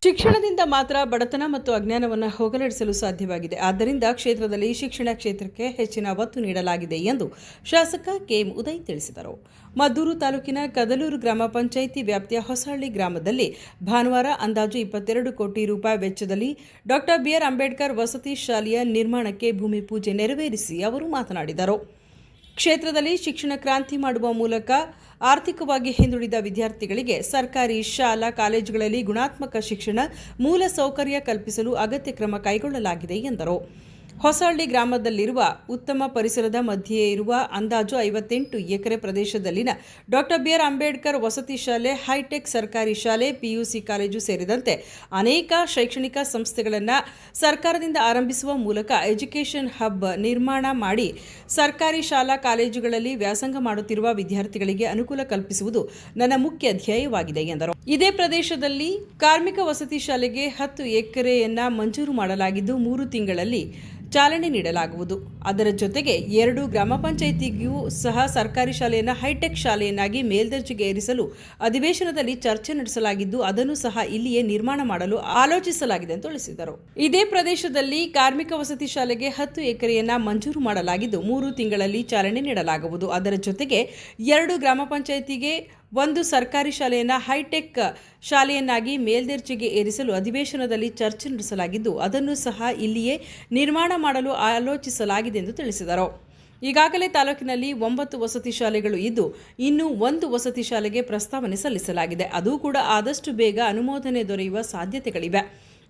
ಶಿಕ್ಷಣದಿಂದ ಮಾತ್ರ ಬಡತನ ಮತ್ತು ಅಜ್ಞಾನವನ್ನು ಹೋಗಲಾಡಿಸಲು ಸಾಧ್ಯವಾಗಿದೆ. ಆದ್ದರಿಂದ ಕ್ಷೇತ್ರದಲ್ಲಿ ಶಿಕ್ಷಣ ಕ್ಷೇತ್ರಕ್ಕೆ ಹೆಚ್ಚಿನ ಒತ್ತು ನೀಡಲಾಗಿದೆ ಎಂದು ಶಾಸಕ ಕೆಎಂ ಉದಯ್ ತಿಳಿಸಿದರು. ಮದ್ದೂರು ತಾಲೂಕಿನ ಕದಲೂರು ಗ್ರಾಮ ಪಂಚಾಯಿತಿ ವ್ಯಾಪ್ತಿಯ ಹೊಸಹಳ್ಳಿ ಗ್ರಾಮದಲ್ಲಿ ಭಾನುವಾರ ಅಂದಾಜು 22 ಕೋಟಿ ರೂಪಾಯಿ ವೆಚ್ಚದಲ್ಲಿ ಡಾ. ಬಿ.ಆರ್. ಅಂಬೇಡ್ಕರ್ ವಸತಿ ಶಾಲೆಯ ನಿರ್ಮಾಣಕ್ಕೆ ಭೂಮಿ ಪೂಜೆ ನೆರವೇರಿಸಿ ಅವರು ಮಾತನಾಡಿದರು. ಕ್ಷೇತ್ರದಲ್ಲಿ ಶಿಕ್ಷಣ ಕ್ರಾಂತಿ ಮಾಡುವ ಮೂಲಕ ಆರ್ಥಿಕವಾಗಿ ಹಿಂದುಳಿದ ವಿದ್ಯಾರ್ಥಿಗಳಿಗೆ ಸರ್ಕಾರಿ ಶಾಲಾ ಕಾಲೇಜುಗಳಲ್ಲಿ ಗುಣಾತ್ಮಕ ಶಿಕ್ಷಣ ಮೂಲ ಸೌಕರ್ಯ ಕಲ್ಪಿಸಲು ಅಗತ್ಯ ಕ್ರಮ ಕೈಗೊಳ್ಳಲಾಗಿದೆ ಎಂದರು. ಹೊಸಹಳ್ಳಿ ಗ್ರಾಮದಲ್ಲಿರುವ ಉತ್ತಮ ಪರಿಸರದ ಮಧ್ಯೆ ಇರುವ ಅಂದಾಜು 58 ಎಕರೆ ಪ್ರದೇಶದಲ್ಲಿನ ಡಾ. ಬಿ.ಆರ್. ಅಂಬೇಡ್ಕರ್ ವಸತಿ ಶಾಲೆ, ಹೈಟೆಕ್ ಸರ್ಕಾರಿ ಶಾಲೆ, ಪಿಯುಸಿ ಕಾಲೇಜು ಸೇರಿದಂತೆ ಅನೇಕ ಶೈಕ್ಷಣಿಕ ಸಂಸ್ಥೆಗಳನ್ನು ಸರ್ಕಾರದಿಂದ ಆರಂಭಿಸುವ ಮೂಲಕ ಎಜುಕೇಷನ್ ಹಬ್ ನಿರ್ಮಾಣ ಮಾಡಿ ಸರ್ಕಾರಿ ಶಾಲಾ ಕಾಲೇಜುಗಳಲ್ಲಿ ವ್ಯಾಸಂಗ ಮಾಡುತ್ತಿರುವ ವಿದ್ಯಾರ್ಥಿಗಳಿಗೆ ಅನುಕೂಲ ಕಲ್ಪಿಸುವುದು ನನ್ನ ಮುಖ್ಯ ಧ್ಯೇಯವಾಗಿದೆ ಎಂದರು. ಇದೇ ಪ್ರದೇಶದಲ್ಲಿ ಕಾರ್ಮಿಕ ವಸತಿ ಶಾಲೆಗೆ 10 ಎಕರೆಯನ್ನ ಮಂಜೂರು ಮಾಡಲಾಗಿದ್ದು 3 ತಿಂಗಳಲ್ಲಿ ಚಾಲನೆ ನೀಡಲಾಗುವುದು. ಅದರ ಜೊತೆಗೆ 2 ಗ್ರಾಮ ಪಂಚಾಯಿತಿಗೂ ಸಹ ಸರ್ಕಾರಿ ಶಾಲೆಯನ್ನು ಹೈಟೆಕ್ ಶಾಲೆಯನ್ನಾಗಿ ಮೇಲ್ದರ್ಜೆಗೆ ಏರಿಸಲು ಅಧಿವೇಶನದಲ್ಲಿ ಚರ್ಚೆ ನಡೆಸಲಾಗಿದ್ದು ಅದನ್ನು ಸಹ ಇಲ್ಲಿಯೇ ನಿರ್ಮಾಣ ಮಾಡಲು ಆಲೋಚಿಸಲಾಗಿದೆ ಎಂದು ತಿಳಿಸಿದರು. ಇದೇ ಪ್ರದೇಶದಲ್ಲಿ ಕಾರ್ಮಿಕ ವಸತಿ ಶಾಲೆಗೆ 10 ಎಕರೆಯನ್ನ ಮಂಜೂರು ಮಾಡಲಾಗಿದ್ದು 3 ತಿಂಗಳಲ್ಲಿ ಚಾಲನೆ ನೀಡಲಾಗುವುದು. ಅದರ ಜೊತೆಗೆ 2 ಗ್ರಾಮ ಪಂಚಾಯಿತಿಗೆ 1 ಸರ್ಕಾರಿ ಶಾಲೆಯನ್ನು ಹೈಟೆಕ್ ಶಾಲೆಯನ್ನಾಗಿ ಮೇಲ್ದರ್ಜೆಗೆ ಏರಿಸಲು ಅಧಿವೇಶನದಲ್ಲಿ ಚರ್ಚೆ ನಡೆಸಲಾಗಿದ್ದು ಅದನ್ನು ಸಹ ಇಲ್ಲಿಯೇ ನಿರ್ಮಾಣ ಮಾಡಲು ಆಲೋಚಿಸಲಾಗಿದೆ ಎಂದು ತಿಳಿಸಿದರು. ಈಗಾಗಲೇ ತಾಲೂಕಿನಲ್ಲಿ 9 ವಸತಿ ಶಾಲೆಗಳು ಇದ್ದು ಇನ್ನೂ 1 ವಸತಿ ಶಾಲೆಗೆ ಪ್ರಸ್ತಾವನೆ ಸಲ್ಲಿಸಲಾಗಿದೆ. ಅದು ಕೂಡ ಆದಷ್ಟು ಬೇಗ ಅನುಮೋದನೆ ದೊರೆಯುವ ಸಾಧ್ಯತೆಗಳಿವೆ.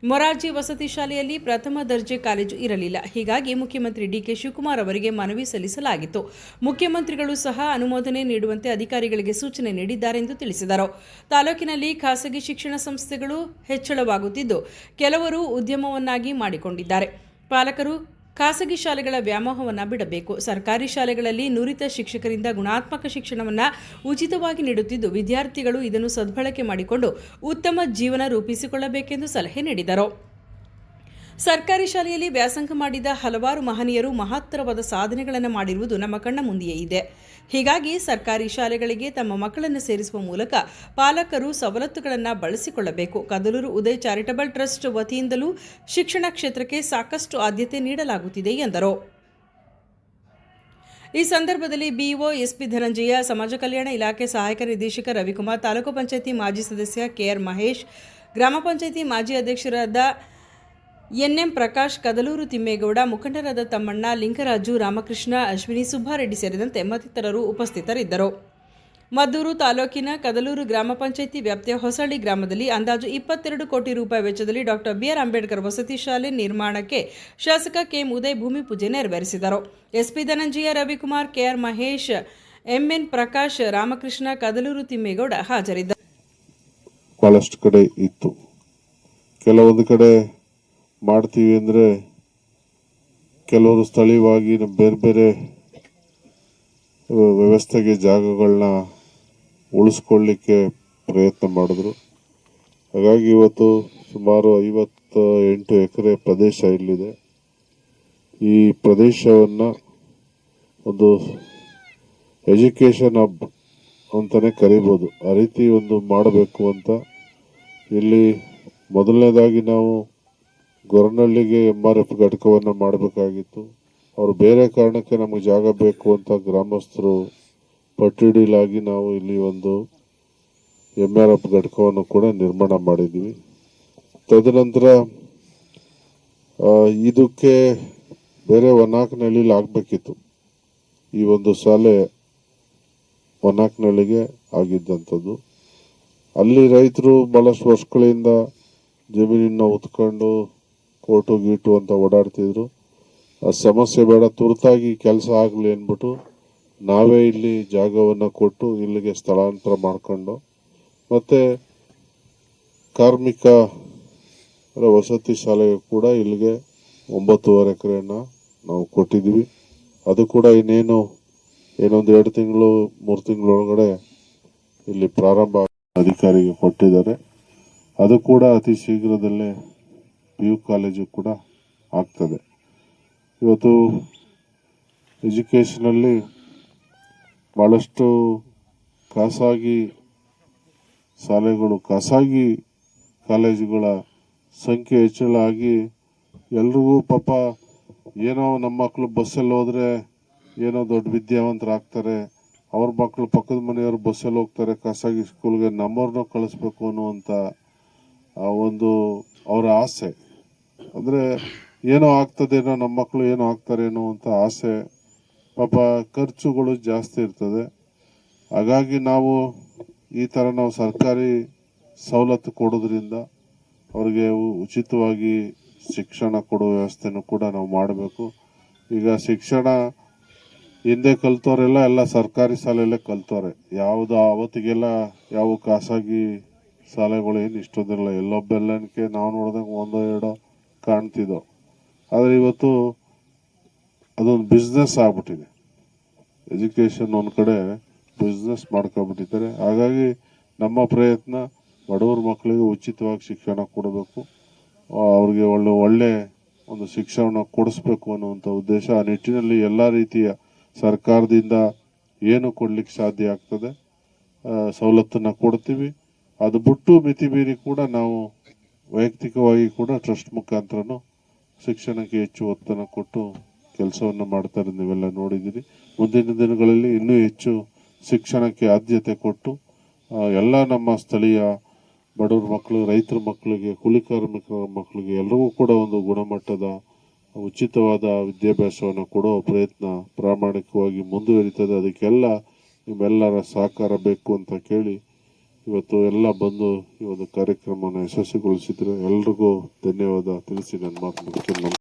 ಮೊರಾರ್ಜಿ ವಸತಿ ಶಾಲೆಯಲ್ಲಿ ಪ್ರಥಮ ದರ್ಜೆ ಕಾಲೇಜು ಇರಲಿಲ್ಲ. ಹೀಗಾಗಿ ಮುಖ್ಯಮಂತ್ರಿ ಡಿಕೆ ಶಿವಕುಮಾರ್ ಅವರಿಗೆ ಮನವಿ ಸಲ್ಲಿಸಲಾಗಿತ್ತು. ಮುಖ್ಯಮಂತ್ರಿಗಳು ಸಹ ಅನುಮೋದನೆ ನೀಡುವಂತೆ ಅಧಿಕಾರಿಗಳಿಗೆ ಸೂಚನೆ ನೀಡಿದ್ದಾರೆ ಎಂದು ತಿಳಿಸಿದರು. ತಾಲೂಕಿನಲ್ಲಿ ಖಾಸಗಿ ಶಿಕ್ಷಣ ಸಂಸ್ಥೆಗಳು ಹೆಚ್ಚಳವಾಗುತ್ತಿದ್ದು ಕೆಲವರು ಉದ್ಯಮವನ್ನಾಗಿ ಮಾಡಿಕೊಂಡಿದ್ದಾರೆ. ಪಾಲಕರು ಖಾಸಗಿ ಶಾಲೆಗಳ ವ್ಯಾಮೋಹವನ್ನು ಬಿಡಬೇಕು. ಸರ್ಕಾರಿ ಶಾಲೆಗಳಲ್ಲಿ ನುರಿತ ಶಿಕ್ಷಕರಿಂದ ಗುಣಾತ್ಮಕ ಶಿಕ್ಷಣವನ್ನು ಉಚಿತವಾಗಿ ನೀಡುತ್ತಿದ್ದು ವಿದ್ಯಾರ್ಥಿಗಳು ಇದನ್ನು ಸದ್ಬಳಕೆ ಮಾಡಿಕೊಂಡು ಉತ್ತಮ ಜೀವನ ರೂಪಿಸಿಕೊಳ್ಳಬೇಕೆಂದು ಸಲಹೆ ನೀಡಿದರು. ಸರ್ಕಾರಿ ಶಾಲೆಯಲ್ಲಿ ವ್ಯಾಸಂಗ ಮಾಡಿದ ಹಲವಾರು ಮಹನೀಯರು ಮಹತ್ತರವಾದ ಸಾಧನೆಗಳನ್ನು ಮಾಡಿರುವುದು ನಮ್ಮ ಕಣ್ಣ ಮುಂದೆಯೇ ಇದೆ. ಹೀಗಾಗಿ ಸರ್ಕಾರಿ ಶಾಲೆಗಳಿಗೆ ತಮ್ಮ ಮಕ್ಕಳನ್ನು ಸೇರಿಸುವ ಮೂಲಕ ಪಾಲಕರು ಸವಲತ್ತುಗಳನ್ನು ಬಳಸಿಕೊಳ್ಳಬೇಕು. ಕದಲೂರು ಉದಯ್ ಚಾರಿಟಬಲ್ ಟ್ರಸ್ಟ್ ವತಿಯಿಂದಲೂ ಶಿಕ್ಷಣ ಕ್ಷೇತ್ರಕ್ಕೆ ಸಾಕಷ್ಟು ಆದ್ಯತೆ ನೀಡಲಾಗುತ್ತಿದೆ ಎಂದರು. ಈ ಸಂದರ್ಭದಲ್ಲಿ ಬಿಇಒ ಎಸ್ಪಿ ಧನಂಜಯ, ಸಮಾಜ ಕಲ್ಯಾಣ ಇಲಾಖೆ ಸಹಾಯಕ ನಿರ್ದೇಶಕ ರವಿಕುಮಾರ್, ತಾಲೂಕು ಪಂಚಾಯಿತಿ ಮಾಜಿ ಸದಸ್ಯ ಕೆಆರ್ ಮಹೇಶ್, ಗ್ರಾಮ ಪಂಚಾಯಿತಿ ಮಾಜಿ ಅಧ್ಯಕ್ಷರಾದ ಎನ್ಎಂ ಪ್ರಕಾಶ್, ಕದಲೂರು ತಿಮ್ಮೇಗೌಡ, ಮುಖಂಡರಾದ ತಮ್ಮಣ್ಣ, ಲಿಂಗರಾಜು, ರಾಮಕೃಷ್ಣ, ಅಶ್ವಿನಿ, ಸುಬ್ಬಾರೆಡ್ಡಿ ಸೇರಿದಂತೆ ಮತ್ತಿತರರು ಉಪಸ್ಥಿತರಿದ್ದರು. ಮದ್ದೂರು ತಾಲೂಕಿನ ಕದಲೂರು ಗ್ರಾಮ ಪಂಚಾಯಿತಿ ವ್ಯಾಪ್ತಿಯ ಹೊಸಹಳ್ಳಿ ಗ್ರಾಮದಲ್ಲಿ ಅಂದಾಜು 22 ಕೋಟಿ ರೂಪಾಯಿ ವೆಚ್ಚದಲ್ಲಿ ಡಾ. ಬಿ.ಆರ್. ಅಂಬೇಡ್ಕರ್ ವಸತಿ ಶಾಲೆ ನಿರ್ಮಾಣಕ್ಕೆ ಶಾಸಕ ಕೆಎಂ ಉದಯ್ ಭೂಮಿ ಪೂಜೆ ನೆರವೇರಿಸಿದರು. SP Dhananjaya, Ravikumar, KR Mahesh, MN Prakash, Ramakrishna, Kadaluru Thimmegowda ಹಾಜರಿದ್ದರು. ಬಹಳಷ್ಟು ಕಡೆ ಇತ್ತು. ಕೆಲವೊಂದು ಕಡೆ ಮಾಡ್ತೀವಿ ಅಂದರೆ ಕೆಲವರು ಸ್ಥಳೀಯವಾಗಿ ಬೇರೆ ಬೇರೆ ವ್ಯವಸ್ಥೆಗೆ ಜಾಗಗಳನ್ನ ಉಳಿಸ್ಕೊಳ್ಳಿಕ್ಕೆ ಪ್ರಯತ್ನ ಮಾಡಿದ್ರು. ಹಾಗಾಗಿ ಇವತ್ತು ಸುಮಾರು 58 ಎಕರೆ ಪ್ರದೇಶ ಇಲ್ಲಿದೆ. ಈ ಪ್ರದೇಶವನ್ನು ಒಂದು ಎಜುಕೇಷನ್ ಹಬ್ ಅಂತಲೇ ಕರಿಬೋದು. ಆ ರೀತಿ ಒಂದು ಮಾಡಬೇಕು ಅಂತ ಇಲ್ಲಿ ಮೊದಲನೇದಾಗಿ ನಾವು ಗೊರನಹಳ್ಳಿಗೆ MRF ಘಟಕವನ್ನು ಮಾಡಬೇಕಾಗಿತ್ತು. ಅವರು ಬೇರೆ ಕಾರಣಕ್ಕೆ ನಮಗೆ ಜಾಗ ಬೇಕು ಅಂತ ಗ್ರಾಮಸ್ಥರು ಪಟ್ಟಿಡಿಲಾಗಿ ನಾವು ಇಲ್ಲಿ ಒಂದು MRF ಘಟಕವನ್ನು ಕೂಡ ನಿರ್ಮಾಣ ಮಾಡಿದ್ವಿ. ತದನಂತರ ಇದಕ್ಕೆ ಬೇರೆ ವನಾಕನಹಳ್ಳಿಲಿ ಆಗಬೇಕಿತ್ತು. ಈ ಒಂದು ಶಾಲೆ ವನಾಕನಹಳ್ಳಿಗೆ ಆಗಿದ್ದಂಥದ್ದು. ಅಲ್ಲಿ ರೈತರು ಬಹಳಷ್ಟು ವರ್ಷಗಳಿಂದ ಜಮೀನನ್ನ ಉತ್ಕೊಂಡು ಕೋಟು ಗೀಟು ಅಂತ ಓಡಾಡ್ತಿದ್ರು. ಆ ಸಮಸ್ಯೆ ಬೇಡ, ತುರ್ತಾಗಿ ಕೆಲಸ ಆಗಲಿ ಅಂದ್ಬಿಟ್ಟು ನಾವೇ ಇಲ್ಲಿ ಜಾಗವನ್ನು ಕೊಟ್ಟು ಇಲ್ಲಿಗೆ ಸ್ಥಳಾಂತರ ಮಾಡ್ಕೊಂಡು ಮತ್ತೆ ಕಾರ್ಮಿಕ ವಸತಿ ಶಾಲೆಗೆ ಕೂಡ ಇಲ್ಲಿಗೆ 9.5 ಎಕರೆಯನ್ನು ನಾವು ಕೊಟ್ಟಿದ್ವಿ. ಅದು ಕೂಡ ಇನ್ನೊಂದು 2 ತಿಂಗಳು 3 ತಿಂಗಳೊಳಗಡೆ ಇಲ್ಲಿ ಪ್ರಾರಂಭ ಅಧಿಕಾರಿಗೆ ಕೊಟ್ಟಿದ್ದಾರೆ. ಅದು ಕೂಡ ಅತಿ ಶೀಘ್ರದಲ್ಲೇ PU ಕಾಲೇಜು ಕೂಡ ಆಗ್ತದೆ. ಇವತ್ತು ಎಜುಕೇಷನಲ್ಲಿ ಭಾಳಷ್ಟು ಖಾಸಗಿ ಶಾಲೆಗಳು, ಖಾಸಗಿ ಕಾಲೇಜುಗಳ ಸಂಖ್ಯೆ ಹೆಚ್ಚಳ ಆಗಿ ಎಲ್ರಿಗೂ ಪಾಪ ಏನೋ ನಮ್ಮ ಮಕ್ಕಳು ಬಸ್ಸಲ್ಲಿ ಹೋದರೆ ಏನೋ ದೊಡ್ಡ ವಿದ್ಯಾವಂತರಾಗ್ತಾರೆ, ಅವ್ರ ಮಕ್ಕಳು ಪಕ್ಕದ ಮನೆಯವರು ಬಸ್ಸಲ್ಲಿ ಹೋಗ್ತಾರೆ ಖಾಸಗಿ ಸ್ಕೂಲ್ಗೆ, ನಮ್ಮವ್ರನ್ನ ಕಳಿಸ್ಬೇಕು ಅನ್ನುವಂಥ ಒಂದು ಅವರ ಆಸೆ. ಅಂದರೆ ಏನೋ ಆಗ್ತದೇನೋ, ನಮ್ಮ ಮಕ್ಕಳು ಏನೋ ಆಗ್ತಾರೇನೋ ಅಂತ ಆಸೆ. ಪಾಪ ಖರ್ಚುಗಳು ಜಾಸ್ತಿ ಇರ್ತದೆ. ಹಾಗಾಗಿ ನಾವು ಈ ಥರ ನಾವು ಸರ್ಕಾರಿ ಸವಲತ್ತು ಕೊಡೋದ್ರಿಂದ ಅವ್ರಿಗೆ ಉಚಿತವಾಗಿ ಶಿಕ್ಷಣ ಕೊಡೋ ವ್ಯವಸ್ಥೆನೂ ಕೂಡ ನಾವು ಮಾಡಬೇಕು. ಈಗ ಶಿಕ್ಷಣ ಹಿಂದೆ ಕಲ್ತವರೆಲ್ಲ ಎಲ್ಲ ಸರ್ಕಾರಿ ಶಾಲೆಯಲ್ಲೇ ಕಲ್ತವ್ರೆ. ಯಾವುದು ಅವತ್ತಿಗೆಲ್ಲ ಯಾವ ಖಾಸಗಿ ಶಾಲೆಗಳು ಏನು ಇಷ್ಟೊಂದಿಲ್ಲ, ಎಲ್ಲೊಬ್ಬೆಲ್ಲಕ್ಕೆ ನಾವು ನೋಡಿದಂಗೆ ಒಂದೋ ಎರಡೋ ಕಾಣ್ತಿದ್ದೋ. ಆದರೆ ಇವತ್ತು ಅದೊಂದು ಬಿಸ್ನೆಸ್ ಆಗ್ಬಿಟ್ಟಿದೆ. ಎಜುಕೇಷನ್ ಒಂದು ಕಡೆ ಬಿಸ್ನೆಸ್ ಮಾಡ್ಕೊಬಿಟ್ಟಿದ್ದಾರೆ. ಹಾಗಾಗಿ ನಮ್ಮ ಪ್ರಯತ್ನ ಬಡವ್ರ ಮಕ್ಕಳಿಗೆ ಉಚಿತವಾಗಿ ಶಿಕ್ಷಣ ಕೊಡಬೇಕು, ಅವ್ರಿಗೆ ಒಳ್ಳೆ ಒಂದು ಶಿಕ್ಷಣ ಕೊಡಿಸ್ಬೇಕು ಅನ್ನುವಂಥ ಉದ್ದೇಶ. ಆ ನಿಟ್ಟಿನಲ್ಲಿ ಎಲ್ಲ ರೀತಿಯ ಸರ್ಕಾರದಿಂದ ಏನು ಕೊಡ್ಲಿಕ್ಕೆ ಸಾಧ್ಯ ಆಗ್ತದೆ ಸವಲತ್ತನ್ನು ಕೊಡ್ತೀವಿ. ಅದು ಬಿಟ್ಟು ಮಿತಿ ಮೀರಿ ಕೂಡ ನಾವು ವೈಯಕ್ತಿಕವಾಗಿ ಕೂಡ ಟ್ರಸ್ಟ್ ಮುಖಾಂತರನೂ ಶಿಕ್ಷಣಕ್ಕೆ ಹೆಚ್ಚು ಒತ್ತನ್ನು ಕೊಟ್ಟು ಕೆಲಸವನ್ನು ಮಾಡ್ತಾರೆ, ನೀವೆಲ್ಲ ನೋಡಿದ್ದೀರಿ. ಮುಂದಿನ ದಿನಗಳಲ್ಲಿ ಇನ್ನೂ ಹೆಚ್ಚು ಶಿಕ್ಷಣಕ್ಕೆ ಆದ್ಯತೆ ಕೊಟ್ಟು ಎಲ್ಲ ನಮ್ಮ ಸ್ಥಳೀಯ ಬಡವ್ರ ಮಕ್ಕಳು, ರೈತರ ಮಕ್ಕಳಿಗೆ, ಕೂಲಿ ಕಾರ್ಮಿಕರ ಮಕ್ಕಳಿಗೆ ಎಲ್ಲರಿಗೂ ಕೂಡ ಒಂದು ಗುಣಮಟ್ಟದ ಉಚಿತವಾದ ವಿದ್ಯಾಭ್ಯಾಸವನ್ನು ಕೊಡೋ ಪ್ರಯತ್ನ ಪ್ರಾಮಾಣಿಕವಾಗಿ ಮುಂದುವರಿತದೆ. ಅದಕ್ಕೆಲ್ಲ ನಿಮ್ಮೆಲ್ಲರ ಸಹಕಾರ ಬೇಕು ಅಂತ ಕೇಳಿ ಇವತ್ತು ಎಲ್ಲ ಬಂದು ಈ ಒಂದು ಕಾರ್ಯಕ್ರಮವನ್ನು ಯಶಸ್ವಿಗೊಳಿಸಿದ್ರೆ ಎಲ್ರಿಗೂ ಧನ್ಯವಾದ ತಿಳಿಸಿ ನನ್ನ ಮಾತು ಮುಗಿಸ್ತೇನೆ.